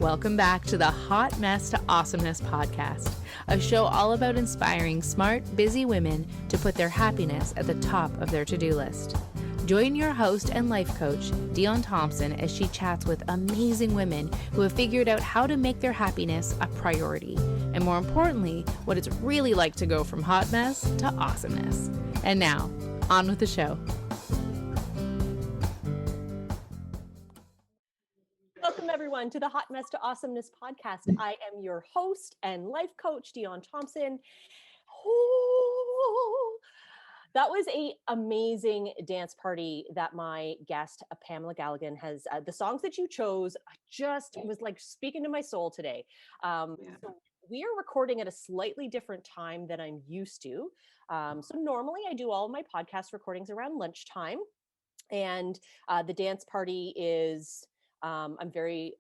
Welcome back to the Hot Mess to Awesomeness podcast, a show all about inspiring smart, busy women to put their happiness at the top of their to-do list. Join your host and life coach, Dion Thompson, as she chats with amazing women who have figured out how to make their happiness a priority, and more importantly, what it's really like to go from hot mess to awesomeness. And now, on with the show. Welcome everyone to the Hot Mess to Awesomeness podcast. I am your host and life coach, Dion Thompson. Ooh, that was an amazing dance party that my guest, Pamela Galligan, has. The songs that you chose just was like speaking to my soul today. So we are recording at a slightly different time than I'm used to. So normally I do all of my podcast recordings around lunchtime, and the dance party is... I'm very,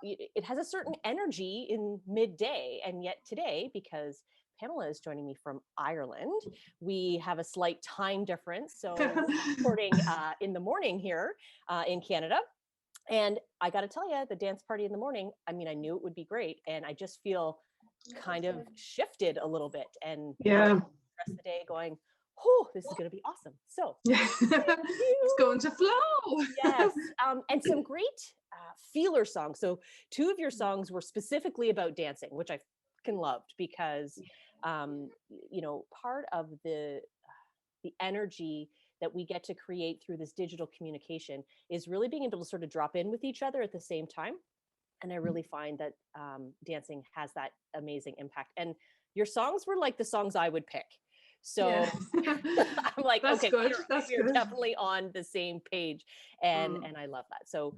it has a certain energy in midday, and yet today, because Pamela is joining me from Ireland, we have a slight time difference. So we're recording in the morning here in Canada. And I got to tell you, the dance party in the morning, I mean, I knew it would be great. And I just feel kind of shifted a little bit, and the rest of the day going, oh, this is going to be awesome. So it's going to flow. Yes. And some great feeler songs. So two of your songs were specifically about dancing, which I fucking loved because, part of the energy that we get to create through this digital communication is really being able to sort of drop in with each other at the same time. And I really find that dancing has that amazing impact. And your songs were like the songs I would pick. So I'm like, that's okay, good. we're definitely on the same page. And I love that. So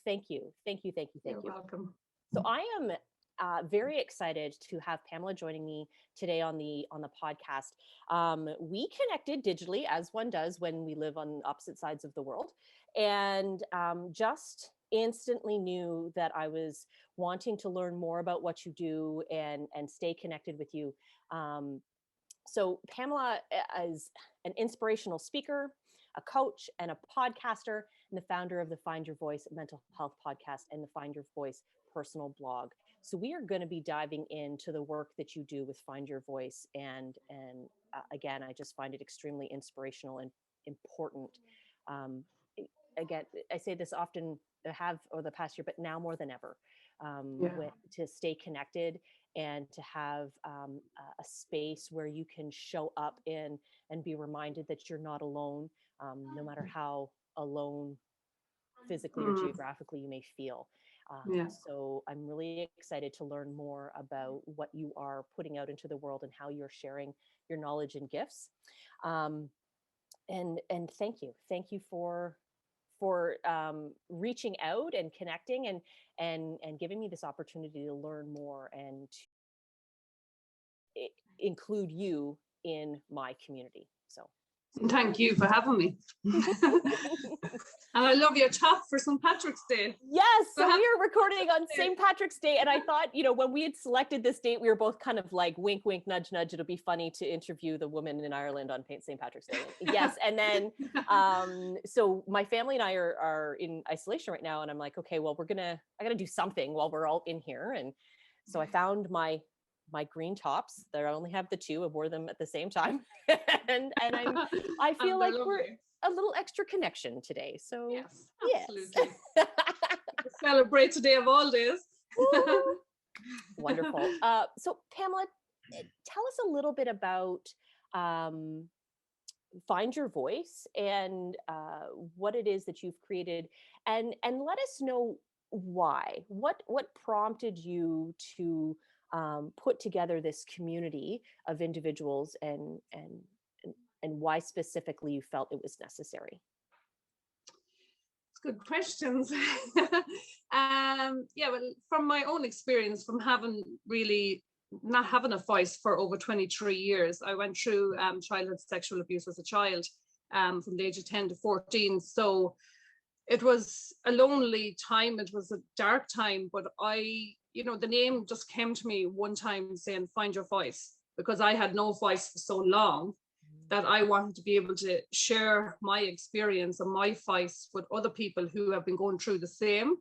thank you. You're welcome. So I am very excited to have Pamela joining me today on the podcast. We connected digitally, as one does when we live on opposite sides of the world, and just instantly knew that I was wanting to learn more about what you do and stay connected with you. So Pamela is an inspirational speaker, a coach, and a podcaster, and the founder of the Find Your Voice mental health podcast and the Find Your Voice personal blog. So we are going to be diving into the work that you do with Find Your Voice. And again, I just find it extremely inspirational and important. Again, I say this often, have over the past year, but now more than ever, to stay connected and to have a space where you can show up in and be reminded that you're not alone, no matter how alone physically or geographically you may feel. So I'm really excited to learn more about what you are putting out into the world and how you're sharing your knowledge and gifts. And thank you for reaching out and connecting and giving me this opportunity to learn more and to include you in my community. So thank you for having me. And I love your top for St. Patrick's Day. Yes, so we are recording on St. Patrick's Day, and I thought, when we had selected this date, we were both kind of like, wink, wink, nudge, nudge. It'll be funny to interview the woman in Ireland on St. Patrick's Day. Yes, and then, so my family and I are in isolation right now, and I'm like, okay, well, I gotta do something while we're all in here, and so I found my green tops. There I only have the two. I wore them at the same time, and I feel like we're a little extra connection today. So yes, absolutely. Celebrate today of all days. Wonderful. So Pamela, tell us a little bit about Find Your Voice and what it is that you've created, and let us know why. What prompted you to put together this community of individuals, and why specifically you felt it was necessary? Good questions. Well, from my own experience, from not having a voice for over 23 years, I went through childhood sexual abuse as a child from the age of 10 to 14. So it was a lonely time. It was a dark time, but the name just came to me one time saying, find your voice, because I had no voice for so long that I wanted to be able to share my experience and my voice with other people who have been going through the same.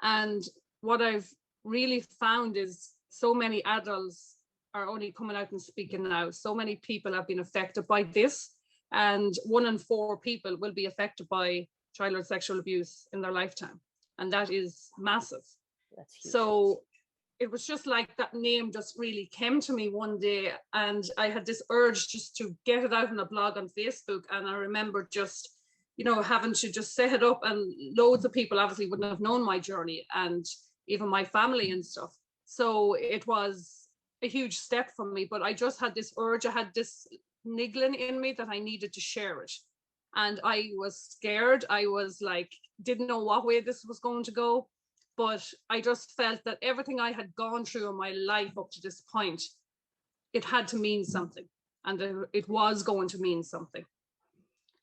And what I've really found is so many adults are only coming out and speaking now. So many people have been affected by this, and 1 in 4 people will be affected by childhood sexual abuse in their lifetime. And that is massive. That's huge. So it was just like that name just really came to me one day, and I had this urge just to get it out on a blog on Facebook. And I remember just, having to just set it up, and loads of people obviously wouldn't have known my journey, and even my family and stuff. So it was a huge step for me, but I just had this urge, I had this niggling in me that I needed to share it. And I was scared. I was like, didn't know what way this was going to go. But I just felt that everything I had gone through in my life up to this point, it had to mean something, and it was going to mean something.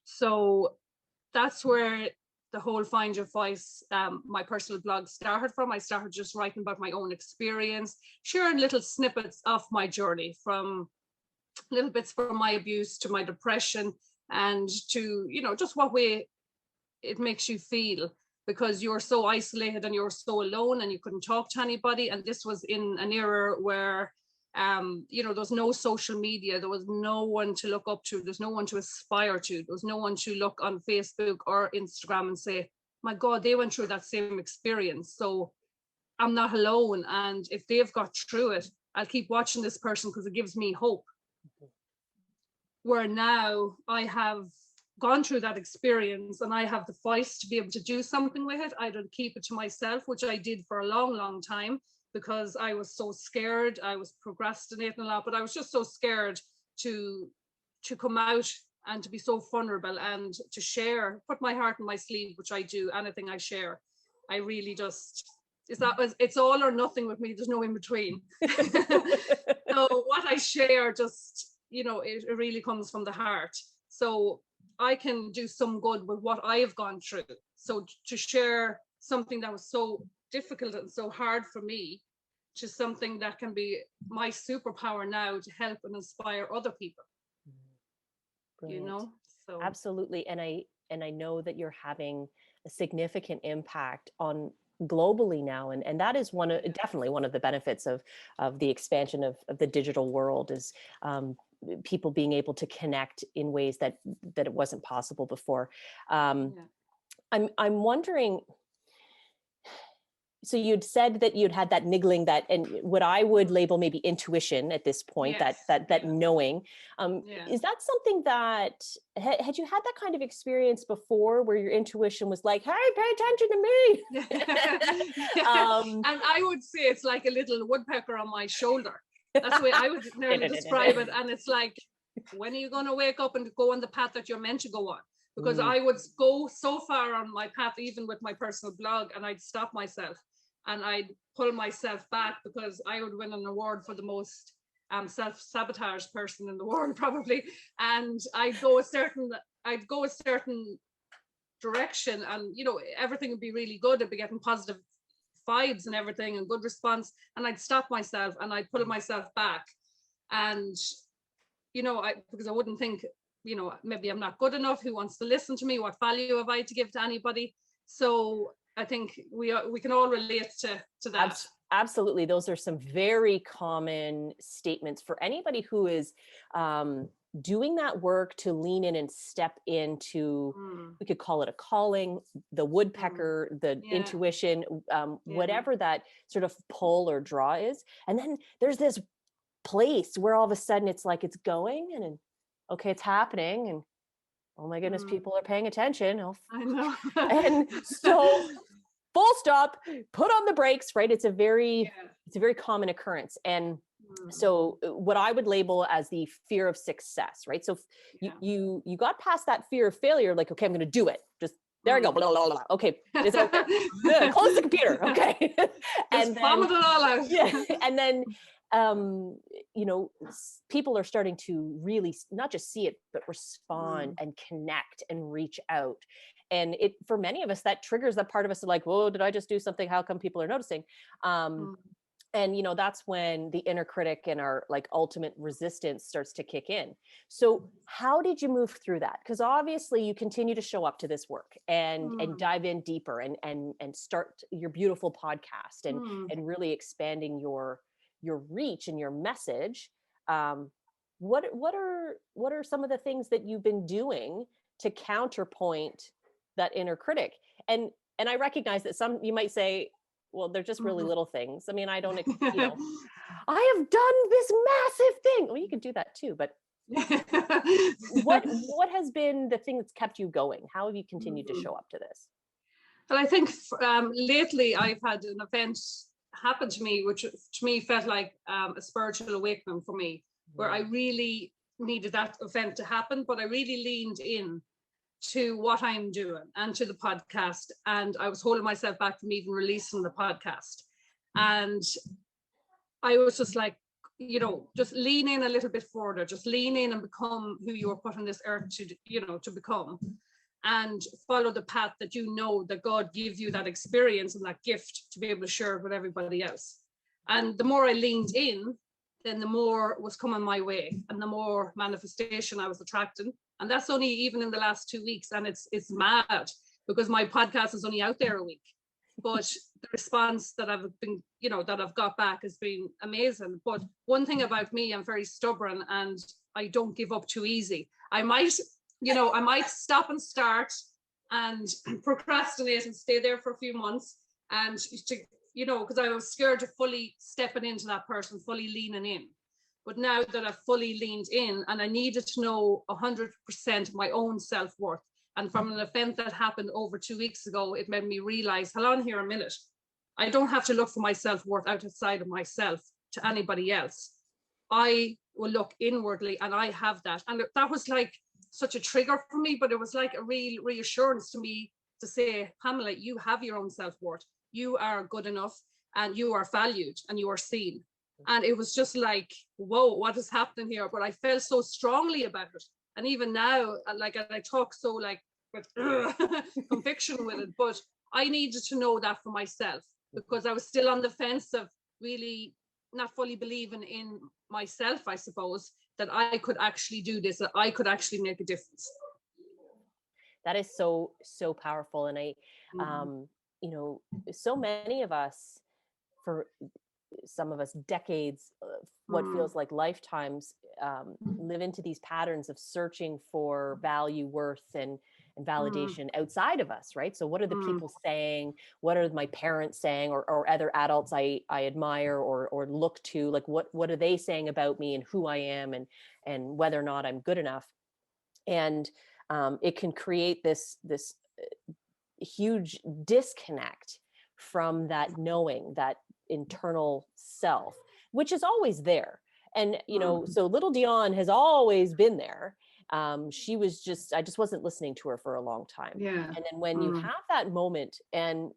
So that's where the whole Find Your Voice, my personal blog started from. I started just writing about my own experience, sharing little snippets of my journey, from little bits from my abuse to my depression, and to, just what way it makes you feel, because you're so isolated and you're so alone and you couldn't talk to anybody. And this was in an era where, there was no social media, there was no one to look up to, there's no one to aspire to, there was no one to look on Facebook or Instagram and say, my God, they went through that same experience, so I'm not alone. And if they've got through it, I'll keep watching this person because it gives me hope. Where now I have gone through that experience and I have the voice to be able to do something with it. I don't keep it to myself, which I did for a long, long time, because I was so scared. I was procrastinating a lot, but I was just so scared to come out and to be so vulnerable and to share, put my heart in my sleeve, which I do. Anything I share, I really just, it's all or nothing with me. There's no in between. So what I share just, it really comes from the heart. So I can do some good with what I have gone through. So to share something that was so difficult and so hard for me to something that can be my superpower now to help and inspire other people. Brilliant. So Absolutely. And I know that you're having a significant impact on globally now, and that is definitely one of the benefits of the expansion of the digital world, is people being able to connect in ways that it wasn't possible before. I'm wondering, so you'd said that you'd had that niggling, that, and what I would label maybe intuition at this point, yes, that knowing. Yeah. Is that something that, had you had that kind of experience before, where your intuition was like, hey, pay attention to me? And I would say it's like a little woodpecker on my shoulder. That's the way I would nearly describe it. And it's like, when are you going to wake up and go on the path that you're meant to go on? Because I would go so far on my path, even with my personal blog, and I'd stop myself and I'd pull myself back, because I would win an award for the most self-sabotage person in the world, probably. And I'd go a certain direction, and everything would be really good. I'd be getting positive vibes and everything and good response, and I'd stop myself and I'd pull myself back. And because I wouldn't think, maybe I'm not good enough, who wants to listen to me, what value have I to give to anybody? So I think we can all relate to that. Absolutely. Those are some very common statements for anybody who is doing that work to lean in and step into, we could call it a calling, the woodpecker, the intuition, whatever that sort of pull or draw is. And then there's this place where all of a sudden it's like it's going, and okay, it's happening, and oh my goodness, people are paying attention. I know. And so full stop, put on the brakes, right? It's a very common occurrence. And so what I would label as the fear of success, right? So you got past that fear of failure, like, okay, I'm going to do it. Just there I go. Blah, blah, blah. Okay. It's okay. Close the computer. Okay. And vomit it all out. Yeah. And then, people are starting to really not just see it, but respond and connect and reach out. And for many of us, that triggers that part of us, like, whoa, did I just do something? How come people are noticing? And, you know, that's when the inner critic and our like ultimate resistance starts to kick in. So how did you move through that? Because obviously you continue to show up to this work and dive in deeper and start your beautiful podcast and really expanding your reach and your message. What are some of the things that you've been doing to counterpoint that inner critic? And I recognize that some, you might say, well, they're just really little things. I mean, I don't, you know, I have done this massive thing. Well, you could do that too, but what has been the thing that's kept you going? How have you continued to show up to this? Well, I think lately I've had an event happen to me, which to me felt like a spiritual awakening for me, where I really needed that event to happen, but I really leaned in to what I'm doing and to the podcast. And I was holding myself back from even releasing the podcast. And I was just like, you know, just lean in a little bit further, just lean in and become who you were put on this earth to, you know, to become, and follow the path that you know that God gives you, that experience and that gift to be able to share it with everybody else. And the more I leaned in, then the more was coming my way and the more manifestation I was attracting. And that's only even in the last 2 weeks. And it's mad because my podcast is only out there a week. But the response that I've been, you know, that I've got back has been amazing. But one thing about me, I'm very stubborn and I don't give up too easy. I might stop and start and procrastinate and stay there for a few months and to, you know, because I was scared of fully stepping into that person, fully leaning in. But now that I've fully leaned in and I needed to know 100% my own self-worth. And from an event that happened over 2 weeks ago, it made me realize, hold on here a minute. I don't have to look for my self-worth outside of myself to anybody else. I will look inwardly and I have that. And that was like such a trigger for me, but it was like a real reassurance to me to say, Pamela, you have your own self-worth. You are good enough and you are valued and you are seen. And it was just like, whoa, what is happening here? But I felt so strongly about it. And even now, like I talk so like with conviction with it, but I needed to know that for myself because I was still on the fence of really not fully believing in myself, I suppose, that I could actually do this, that I could actually make a difference. That is so, so powerful. And I, you know, so many of us, for some of us decades, what feels like lifetimes, live into these patterns of searching for value, worth, and validation outside of us, right? So what are the people saying? What are my parents saying, or other adults I admire or look to? Like what are they saying about me and who I am and whether or not I'm good enough? And it can create this huge disconnect from that knowing, that internal self, which is always there. And, you know, so little Dion has always been there. She was I just wasn't listening to her for a long time. Yeah. And then when you have that moment, and,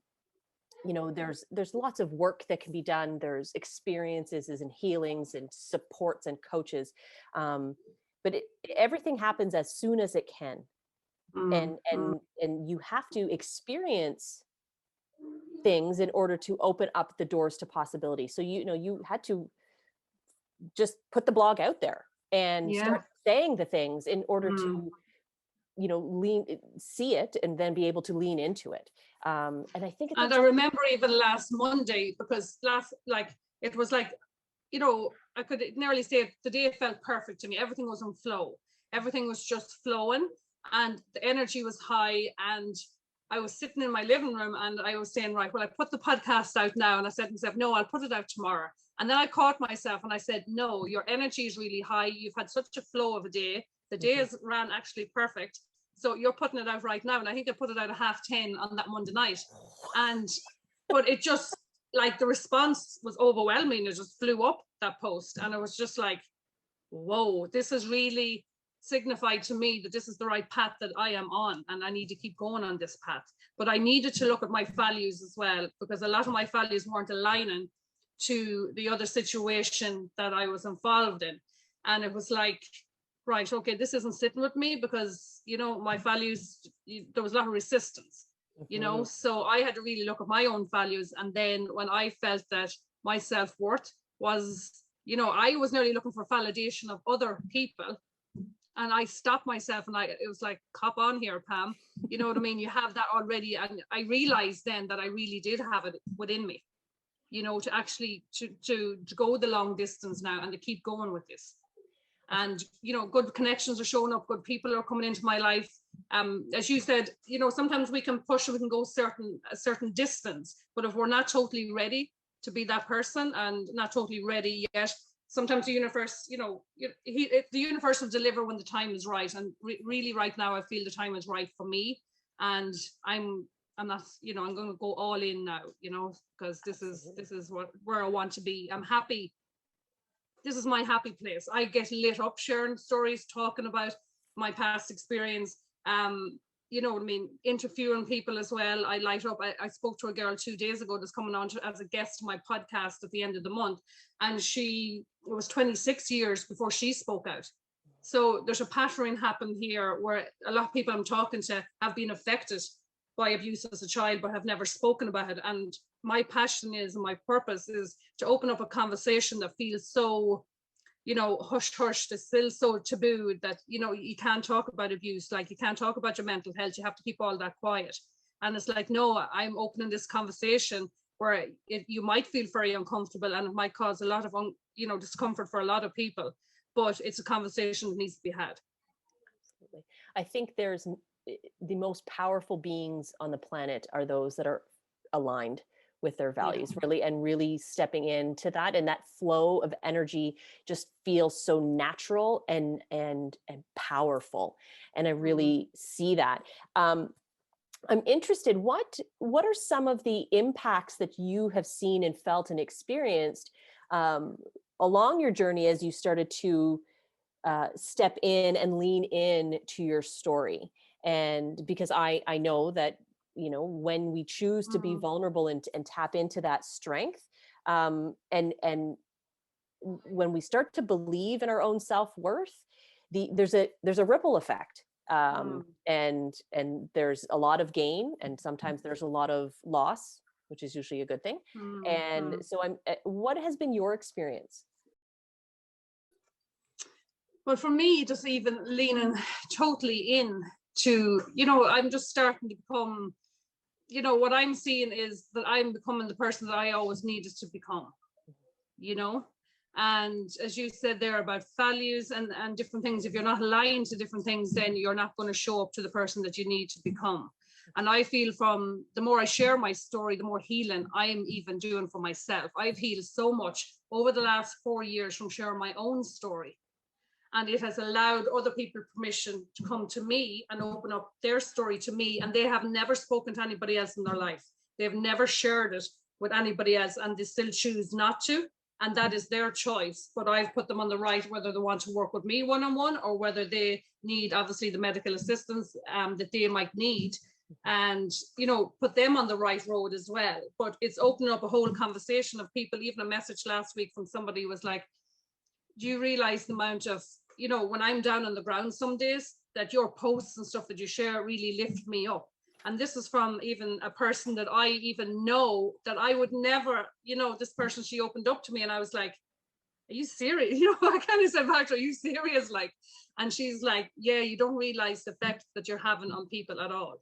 you know, there's lots of work that can be done. There's experiences and healings and supports and coaches. But everything happens as soon as it can. And you have to experience things in order to open up the doors to possibility. So, you know, you had to just put the blog out there and start saying the things in order to, you know, see it and then be able to lean into it. And I think, and I remember even last Monday, because it was like, you know, I could nearly say the day felt perfect to me. Everything was in flow. Everything was just flowing and the energy was high. And I was sitting in my living room and I was saying, right, well, I put the podcast out now. And I said to myself, no, I'll put it out tomorrow. And then I caught myself and I said, no, your energy is really high. You've had such a flow of a day. The day has ran actually perfect. So you're putting it out right now. And I think I put it out at 10:30 on that Monday night. But it just, like, the response was overwhelming. It just flew up, that post. And I was just like, whoa, this has really signified to me that this is the right path that I am on. And I need to keep going on this path. But I needed to look at my values as well, because a lot of my values weren't aligning to the other situation that I was involved in. And it was like, right, okay, this isn't sitting with me, because, you know, my values, there was a lot of resistance, you know, so I had to really look at my own values. And then when I felt that my self-worth was, I was nearly looking for validation of other people. And I stopped myself and it was like, cop on here, Pam. You know what I mean? You have that already. And I realized then that I really did have it within me, to actually, to go the long distance now and to keep going with this. And, good connections are showing up, good people are coming into my life. As you said, sometimes we can push and we can go a certain distance, but if we're not totally ready to be that person and not totally ready yet, sometimes the universe, the universe will deliver when the time is right. And really right now, I feel the time is right for me. And I'm not, I'm going to go all in now, because this is where I want to be. I'm happy. This is my happy place. I get lit up sharing stories, talking about my past experience. Interviewing people as well. I light up. I spoke to a girl 2 days ago that's coming on as a guest to my podcast at the end of the month. And it was 26 years before she spoke out. So there's a pattern happened here where a lot of people I'm talking to have been affected by abuse as a child, but have never spoken about it. And my passion is, and my purpose is to open up a conversation that feels so, hush, that's still so taboo that, you can't talk about abuse, like you can't talk about your mental health, you have to keep all that quiet. And it's like, no, I'm opening this conversation where you might feel very uncomfortable and it might cause a lot of, discomfort for a lot of people, but it's a conversation that needs to be had. Absolutely. I think there's the most powerful beings on the planet are those that are aligned with their values, really stepping into that, and that flow of energy just feels so natural and powerful. And I really see that. I'm interested, what are some of the impacts that you have seen and felt and experienced along your journey as you started to step in and lean in to your story? And because I know that, when we choose to be vulnerable and tap into that strength, and when we start to believe in our own self-worth, there's a ripple effect. And there's a lot of gain, and sometimes there's a lot of loss, which is usually a good thing. And so what has been your experience? Well, for me, just even leaning totally in to, I'm just starting to become, what I'm seeing is that I'm becoming the person that I always needed to become, and as you said there about values and different things, if you're not aligned to different things, then you're not going to show up to the person that you need to become. And I feel from the more I share my story, the more healing I am even doing for myself. I've healed so much over the last 4 years from sharing my own story. And it has allowed other people permission to come to me and open up their story to me. And they have never spoken to anybody else in their life. They've never shared it with anybody else, and they still choose not to. And that is their choice. But I've put them on the right, whether they want to work with me one-on-one or whether they need, obviously, the medical assistance that they might need. And, put them on the right road as well. But it's opened up a whole conversation of people. Even a message last week from somebody was like, do you realize the amount of, when I'm down on the ground some days, that your posts and stuff that you share really lift me up? And this is from even a person that I even know that I would never, this person, she opened up to me and I was like, are you serious? I kind of said back to her, are you serious? Like, and she's like, yeah, you don't realize the effect that you're having on people at all.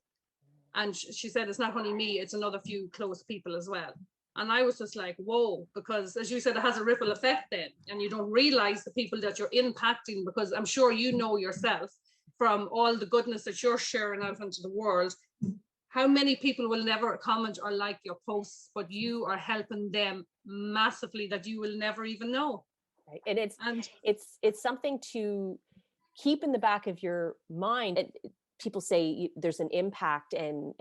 And she said, it's not only me, it's another few close people as well. And I was just like, whoa, because as you said, it has a ripple effect then. And you don't realize the people that you're impacting, because I'm sure you know yourself from all the goodness that you're sharing out into the world, how many people will never comment or like your posts, but you are helping them massively that you will never even know. Right. And it's something to keep in the back of your mind. People say there's an impact, and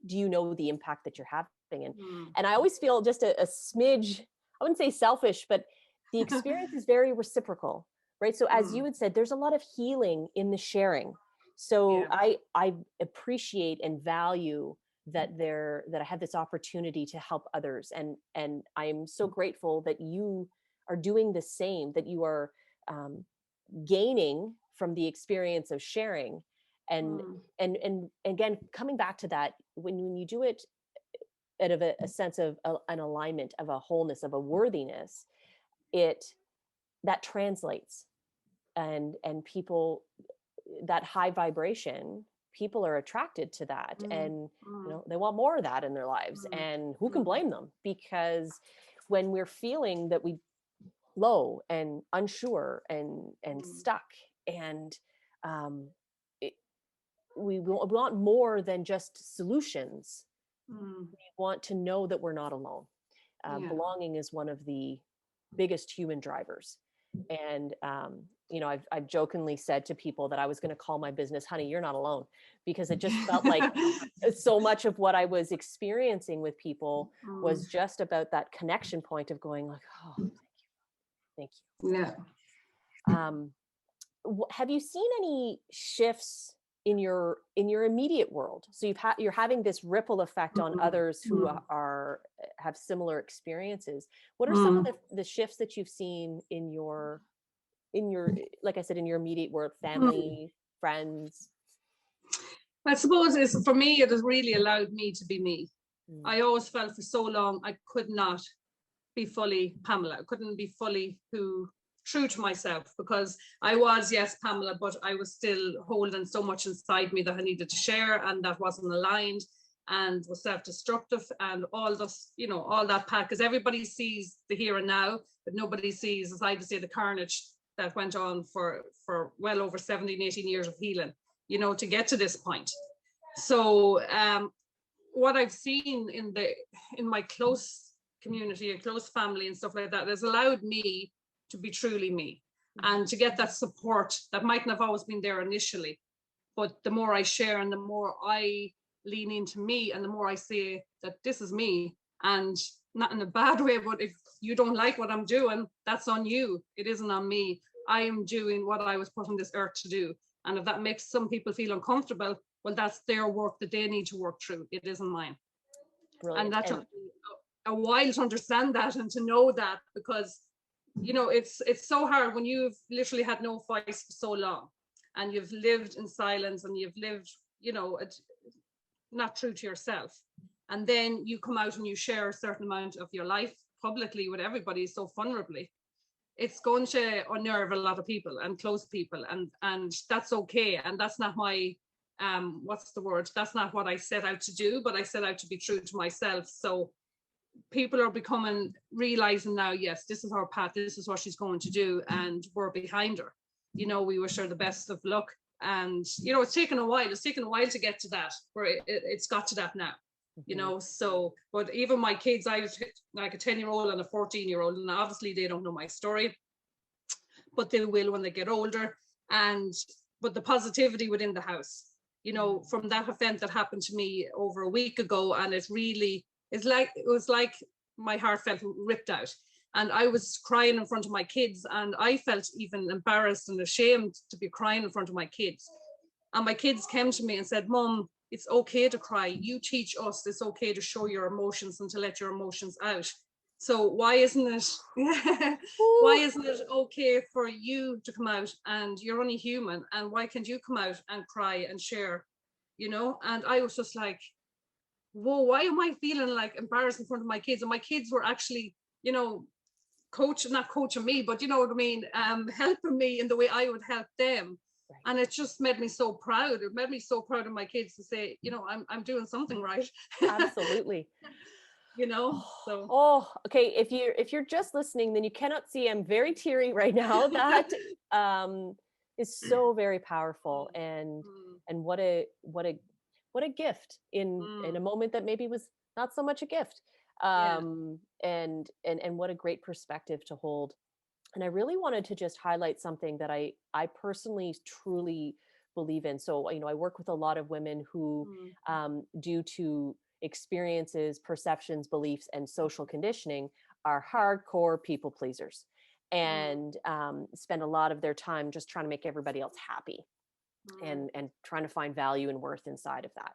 do you know the impact that you're having? And I always feel just a smidge, I wouldn't say selfish, but the experience is very reciprocal, right? So as you had said, there's a lot of healing in the sharing. So I appreciate and value that I have this opportunity to help others. And I'm so grateful that you are doing the same, that you are gaining from the experience of sharing. And again, coming back to that, when you do it out of a sense of an alignment, of a wholeness, of a worthiness, that translates, and people, that high vibration, people are attracted to that, and they want more of that in their lives. And who can blame them? Because when we're feeling that we low and unsure and stuck, and we want more than just solutions. We want to know that we're not alone. Belonging is one of the biggest human drivers. And I've jokingly said to people that I was going to call my business "Honey, You're Not Alone," because it just felt like so much of what I was experiencing with people was just about that connection point of going like, oh, thank you. Yeah. Have you seen any shifts in your immediate world? So you're having this ripple effect on others who have similar experiences. What are some of the shifts that you've seen in your, like I said, in your immediate world, family, friends? I suppose for me, it has really allowed me to be me. I always felt for so long I could not be fully Pamela. I couldn't be fully true to myself, because I was, yes, Pamela, but I was still holding so much inside me that I needed to share, and that wasn't aligned and was self-destructive, and all this, all that part, because everybody sees the here and now, but nobody sees, as I would say, the carnage that went on for well over 17, 18 years of healing, to get to this point. So what I've seen in my close community and close family and stuff like that has allowed me to be truly me, and to get that support that mightn't have always been there initially. But the more I share and the more I lean into me, and the more I say that this is me, and not in a bad way, but if you don't like what I'm doing, that's on you. It isn't on me. I am doing what I was put on this earth to do. And if that makes some people feel uncomfortable, well, that's their work that they need to work through. It isn't mine. Brilliant. And that took me a while to understand that and to know that, because it's so hard when you've literally had no voice for so long, and you've lived in silence, and you've lived, not true to yourself. And then you come out and you share a certain amount of your life publicly with everybody so vulnerably. It's going to unnerve a lot of people and close people, and that's okay. And that's not my, that's not what I set out to do, but I set out to be true to myself. So people are realizing now, yes, this is her path, this is what she's going to do, and we're behind her. We wish her the best of luck. And, it's taken a while. It's taken a while to get to that, where it's got to that now, so, but even my kids, I was like a 10-year-old and a 14-year-old, and obviously they don't know my story, but they will when they get older. But the positivity within the house, from that event that happened to me over a week ago, and it was like my heart felt ripped out, and I was crying in front of my kids, and I felt even embarrassed and ashamed to be crying in front of my kids. And my kids came to me and said, "Mom, it's okay to cry. You teach us it's okay to show your emotions and to let your emotions out. So why isn't it okay for you to come out, and you're only human, and why can't you come out and cry and share?" And I was just like, whoa, why am I feeling like embarrassed in front of my kids? And my kids were actually, not coaching me, but you know what I mean, helping me in the way I would help them. Right. And it just made me so proud. It made me so proud of my kids to say, I'm doing something right. Absolutely. So. Oh, okay. If you're just listening, then you cannot see I'm very teary right now. That is so very powerful, and what a gift in a moment that maybe was not so much a gift. And what a great perspective to hold. And I really wanted to just highlight something that I personally truly believe in. So, I work with a lot of women who, due to experiences, perceptions, beliefs, and social conditioning, are hardcore people pleasers, and spend a lot of their time just trying to make everybody else happy, and trying to find value and worth inside of that.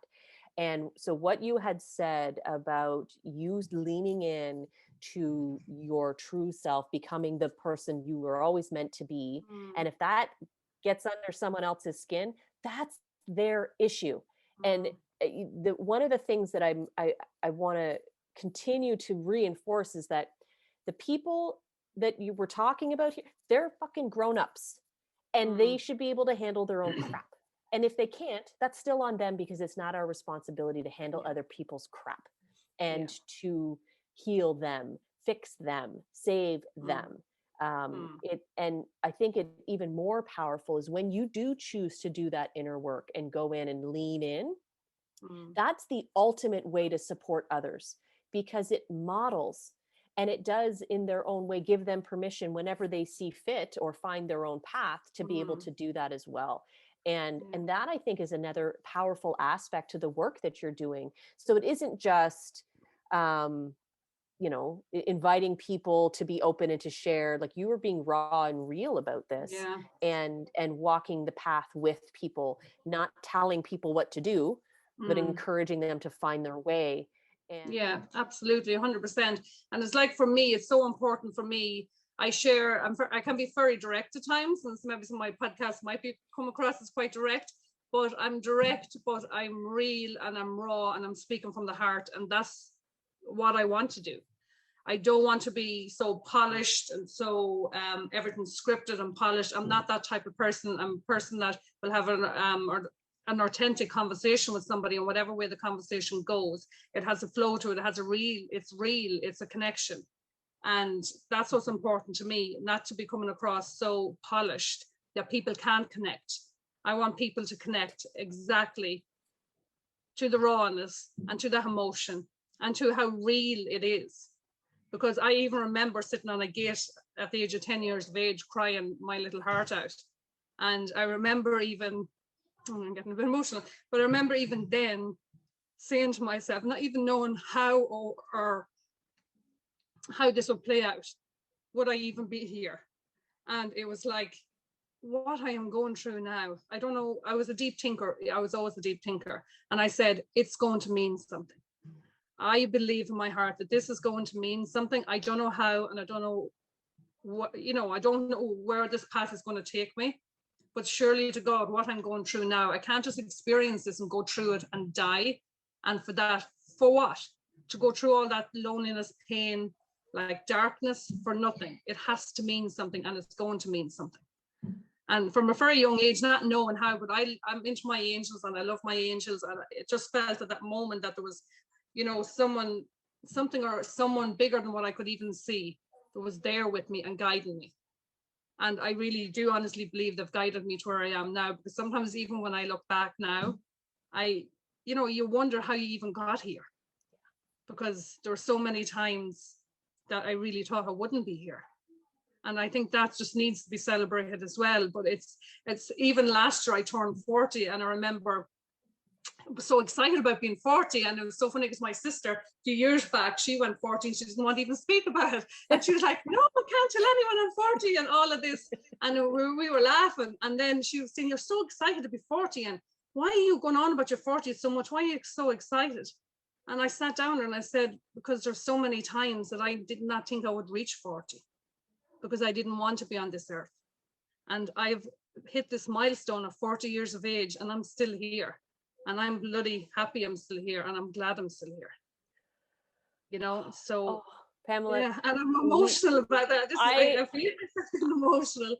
And so what you had said about you leaning in to your true self, becoming the person you were always meant to be, and if that gets under someone else's skin, that's their issue. And one of the things that I want to continue to reinforce is that the people that you were talking about here, they're fucking grown-ups, and they should be able to handle their own crap. And if they can't, that's still on them, because it's not our responsibility to handle other people's crap and to heal them, fix them, save them. And I think it even more powerful is when you do choose to do that inner work and go in and lean in. That's the ultimate way to support others, because it models, and it does in their own way give them permission whenever they see fit or find their own path to be able to do that as well. And that, I think, is another powerful aspect to the work that you're doing. So it isn't just inviting people to be open and to share. Like, you were being raw and real about this, and walking the path with people, not telling people what to do, but encouraging them to find their way. And yeah, absolutely, 100%. And it's like, for me, it's so important for me. I can be very direct at times, and maybe some of my podcasts might come across as quite direct, but I'm direct, but I'm real and I'm raw and I'm speaking from the heart. And that's what I want to do. I don't want to be so polished and so everything's scripted and polished. I'm not that type of person. I'm a person that will have an authentic conversation with somebody, and whatever way the conversation goes, it has a flow to it. It has it's real, it's a connection. And that's what's important to me, not to be coming across so polished that people can't connect. I want people to connect exactly to the rawness and to the emotion and to how real it is. Because I even remember sitting on a gate at the age of 10 years of age, crying my little heart out. And I remember even, I'm getting a bit emotional, but I remember even then saying to myself, not even knowing how or how this would play out, would I even be here? And it was like, what I am going through now, I don't know. I was a deep thinker. I was always a deep thinker. And I said, it's going to mean something. I believe in my heart that this is going to mean something. I don't know how, and I don't know what, I don't know where this path is going to take me, but surely to God, what I'm going through now, I can't just experience this and go through it and die. And for what? To go through all that loneliness, pain, like darkness, for nothing. It has to mean something, and it's going to mean something. And from a very young age, not knowing how, but I'm into my angels and I love my angels. And it just felt at that moment that there was, someone bigger than what I could even see that was there with me and guiding me. And I really do honestly believe they've guided me to where I am now, because sometimes even when I look back now, you wonder how you even got here, because there were so many times that I really thought I wouldn't be here. And I think that just needs to be celebrated as well. But it's even last year I turned 40, and I remember I was so excited about being 40. And it was so funny because my sister, a few years back, she went 40 and she didn't want to even speak about it. And she was like, no, I can't tell anyone I'm 40 and all of this. And we were laughing. And then she was saying, you're so excited to be 40. And why are you going on about your 40 so much? Why are you so excited? And I sat down and I said, because there's so many times that I did not think I would reach 40, because I didn't want to be on this earth. And I've hit this milestone of 40 years of age, and I'm still here. And I'm bloody happy I'm still here, and I'm glad I'm still here. So Pamela, yeah, and I'm emotional about that. I feel emotional.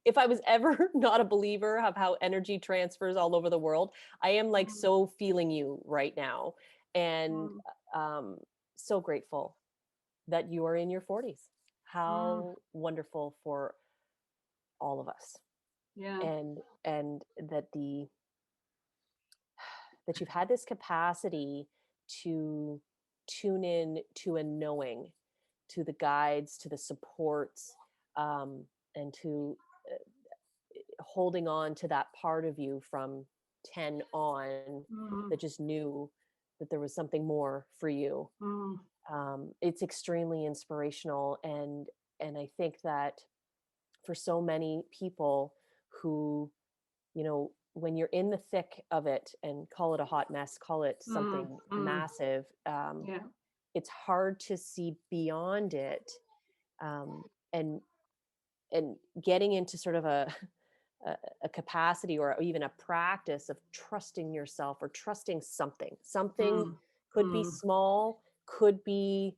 If I was ever not a believer of how energy transfers all over the world, I am like so feeling you right now, and so grateful that you are in your 40s. How wonderful for all of us. Yeah. And that you've had this capacity to tune in to a knowing, to the guides, to the supports, and to holding on to that part of you from 10 on that just knew that there was something more for you. It's extremely inspirational. And I think that for so many people who, when you're in the thick of it, and call it a hot mess, call it something massive, it's hard to see beyond it, and getting into sort of a capacity or even a practice of trusting yourself or trusting something could be small, could be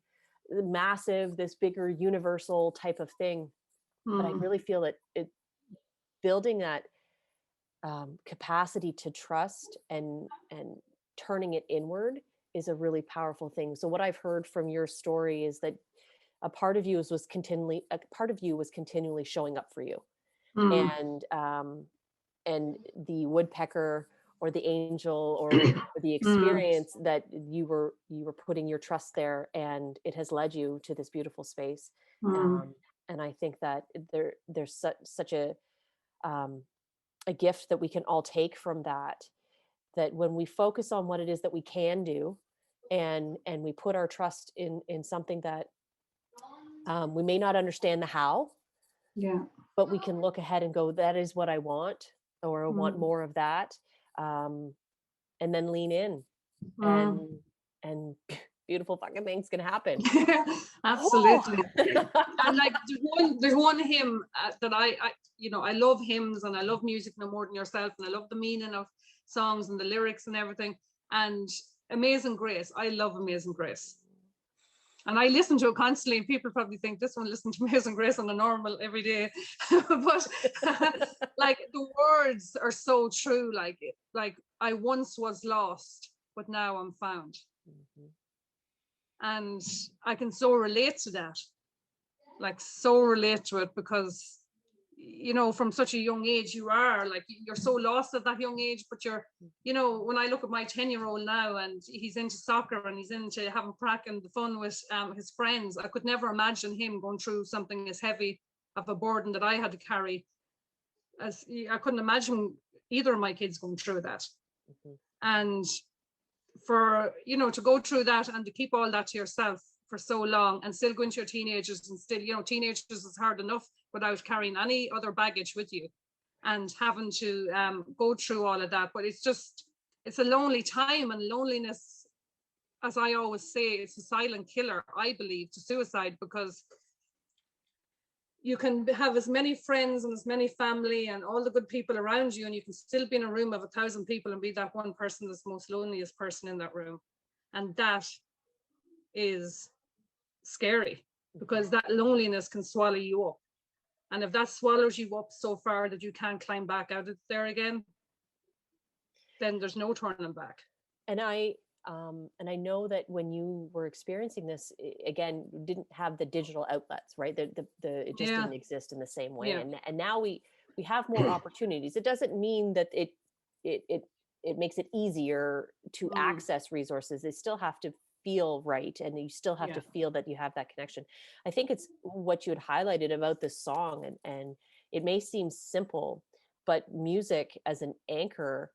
massive, this bigger universal type of thing. But I really feel that it building that capacity to trust and turning it inward is a really powerful thing. So what I've heard from your story is that a part of you was continually showing up for you, and the woodpecker or the angel or the experience that you were putting your trust there, and it has led you to this beautiful space. And I think that there's such a gift that we can all take from that when we focus on what it is that we can do, and we put our trust in something that we may not understand the how, but we can look ahead and go, that is what I want, or I want more of that, and then lean in, and beautiful fucking things can happen. Absolutely. And like there's one hymn that I I love hymns, and I love music no more than yourself, and I love the meaning of songs and the lyrics and everything. And Amazing Grace, I love Amazing Grace, and I listen to it constantly, and people probably think this one listens to Amazing Grace on a normal everyday but like the words are so true. Like I once was lost, but now I'm found. And I can so relate to that, like so relate to it, because from such a young age you're so lost at that young age. But when I look at my 10-year-old now, and he's into soccer and he's into having crack and the fun with his friends, I could never imagine him going through something as heavy of a burden that I had to carry. As I couldn't imagine either of my kids going through that. And for to go through that and to keep all that to yourself for so long, and still go into your teenagers, and still teenagers is hard enough without carrying any other baggage with you, and having to go through all of that. But it's a lonely time, and loneliness, as I always say, it's a silent killer, I believe, to suicide, because you can have as many friends and as many family and all the good people around you, and you can still be in a room of 1,000 people and be that one person that's the most loneliest person in that room. And that is scary, because that loneliness can swallow you up. And if that swallows you up so far that you can't climb back out of there again, then there's no turning back. And I know that when you were experiencing this, again, you didn't have the digital outlets, right? It just didn't exist in the same way. And now we have more opportunities. It doesn't mean that it makes it easier to access resources. They still have to feel right, and you still have to feel that you have that connection. I think it's what you had highlighted about this song, and it may seem simple, but music as an anchor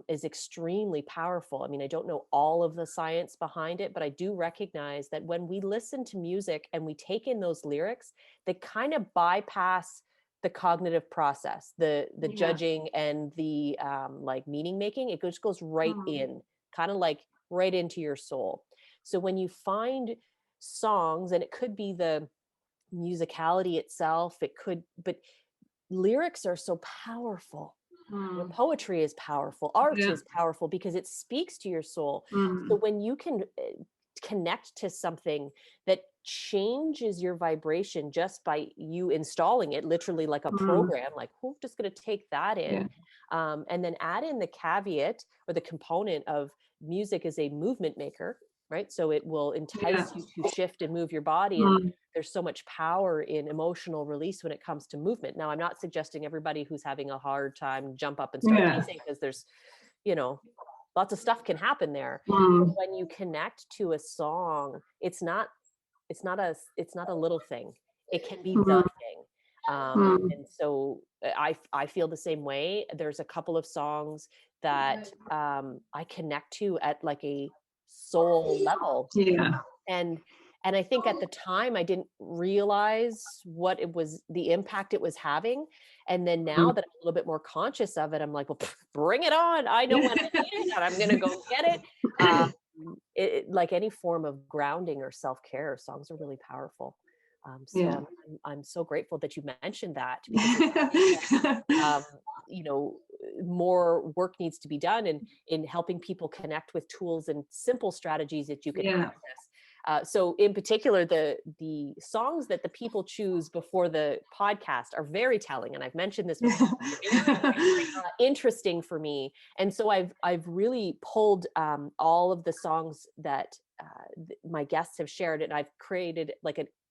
is extremely powerful. I mean, I don't know all of the science behind it, but I do recognize that when we listen to music and we take in those lyrics, they kind of bypass the cognitive process, the judging and the like meaning making. It just goes right in, kind of like right into your soul. So when you find songs, and it could be the musicality itself, but lyrics are so powerful. Poetry is powerful, art is powerful, because it speaks to your soul. So when you can connect to something that changes your vibration just by you installing it, literally like a program, like who's just going to take that in, and then add in the caveat or the component of music as a movement maker, right? So it will entice you to shift and move your body. And there's so much power in emotional release when it comes to movement. Now, I'm not suggesting everybody who's having a hard time jump up and start dancing, because there's, lots of stuff can happen there. But when you connect to a song, it's not a little thing. It can be the thing. And so I feel the same way. There's a couple of songs that I connect to at like a soul level. And I think at the time I didn't realize what it was, the impact it was having. And then now that I'm a little bit more conscious of it, I'm like, well, bring it on. I know when I need it, and I'm going to go get it. Like any form of grounding or self-care, songs are really powerful. I'm so grateful that you mentioned that, because more work needs to be done in helping people connect with tools and simple strategies that you can access. So in particular, the songs that the people choose before the podcast are very telling. And I've mentioned this before. Interesting for me. And so I've really pulled all of the songs that my guests have shared, and I've created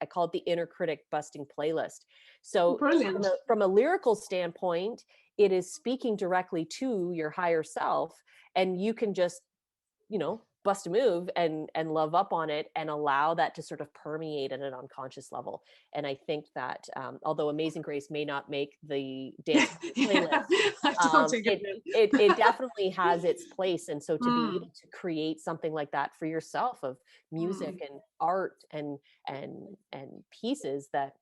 I call it the inner critic busting playlist. So from a lyrical standpoint, it is speaking directly to your higher self, and you can just, bust a move and love up on it and allow that to sort of permeate at an unconscious level. And I think that although Amazing Grace may not make the dance playlist, it definitely has its place. And so to be able to create something like that for yourself, of music and art and pieces that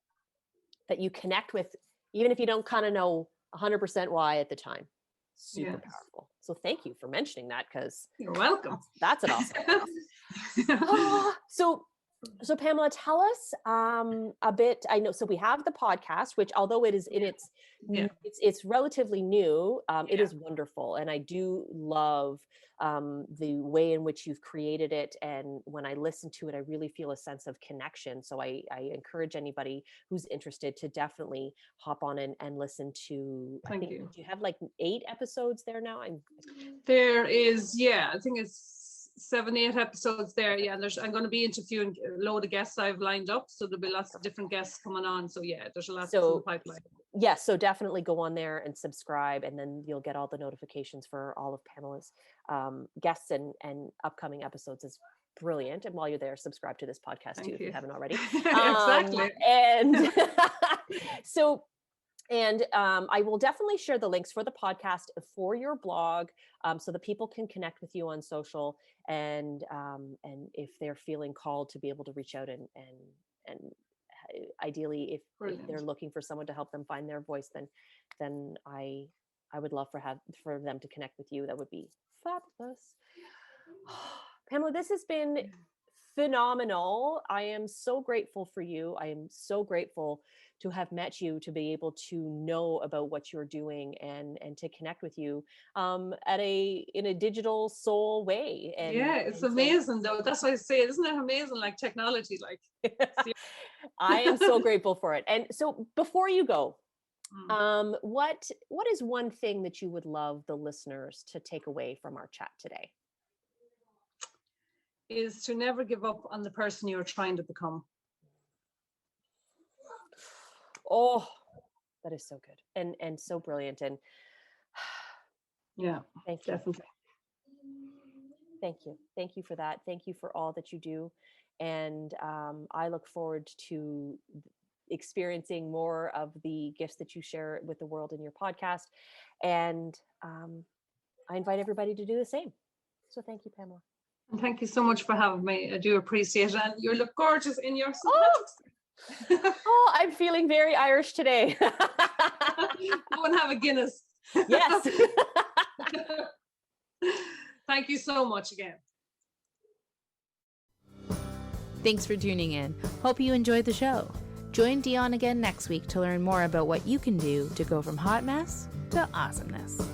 you connect with, even if you don't kind of know 100% why at the time. Super powerful. So thank you for mentioning that, because you're welcome. That's an awesome. So Pamela, tell us a bit. I know, so we have the podcast, which although it is in it's relatively new, it is wonderful, and I do love the way in which you've created it. And when I listen to it, I really feel a sense of connection. So I encourage anybody who's interested to definitely hop on and listen to. Thank you. Do you have like 8 episodes there now? There is, I think it's 7-8 episodes there. And I'm going to be interviewing a load of guests I've lined up, so there'll be lots of different guests coming on. So there's a lot in the pipeline. Yes, so definitely go on there and subscribe, and then you'll get all the notifications for all of Pamela's guests and upcoming episodes. Is brilliant. And while you're there, subscribe to this podcast if you haven't already. Exactly. And And I will definitely share the links for the podcast, for your blog, so that people can connect with you on social, and if they're feeling called to be able to reach out and ideally if they're looking for someone to help them find their voice, then I would love for them to connect with you. That would be fabulous. Pamela, this has been phenomenal. I am so grateful for you. I am so grateful to have met you, to be able to know about what you're doing and to connect with you in a digital soul way. And it's amazing though. That's why I say, isn't it amazing? Like technology, like. I am so grateful for it. And so before you go, what is one thing that you would love the listeners to take away from our chat today? Is to never give up on the person you're trying to become. Oh, that is so good and so brilliant. And thank you. Definitely. Thank you for that. Thank you for all that you do. And I look forward to experiencing more of the gifts that you share with the world in your podcast. And I invite everybody to do the same. So thank you, Pamela. And thank you so much for having me. I do appreciate it. And you look gorgeous in your I'm feeling very Irish today. Go and have a Guinness. Yes. Thank you so much again. Thanks for tuning in. Hope you enjoyed the show. Join Dion again next week to learn more about what you can do to go from hot mess to awesomeness.